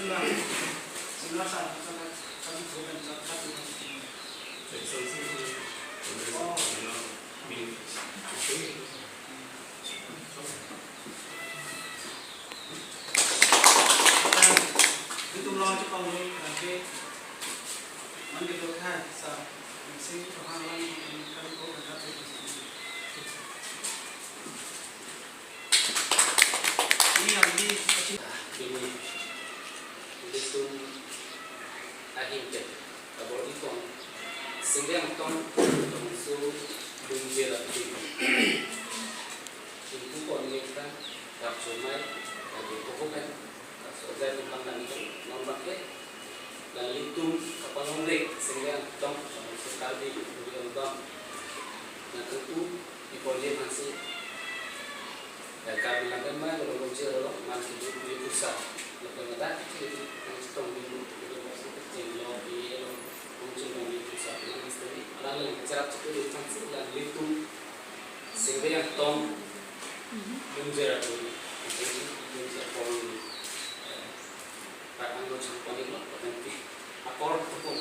Itu lo cho con đi là cái món cái đồ khai sao mình xin cho hai lần mình cần cố gắng làm việc ini yang di ini itu ahimnya kalau itu sehingga ton su dunjera itu konekta kapsumai dari pokoknya soalnya tentang dan itu nombaknya dan litung kapal nomor sehingga ton sekali kemudian ton nah tentu di polisi masih kami bilang mah kalau muncul masih di pusat lepas itu kita mungkin itu masih kecil lagi muncul di pusat ini orang yang cara itu di sanksi dan itu sehingga yang tom muncul itu muncul pol tak anggur sampai ini lah nanti akor itu pun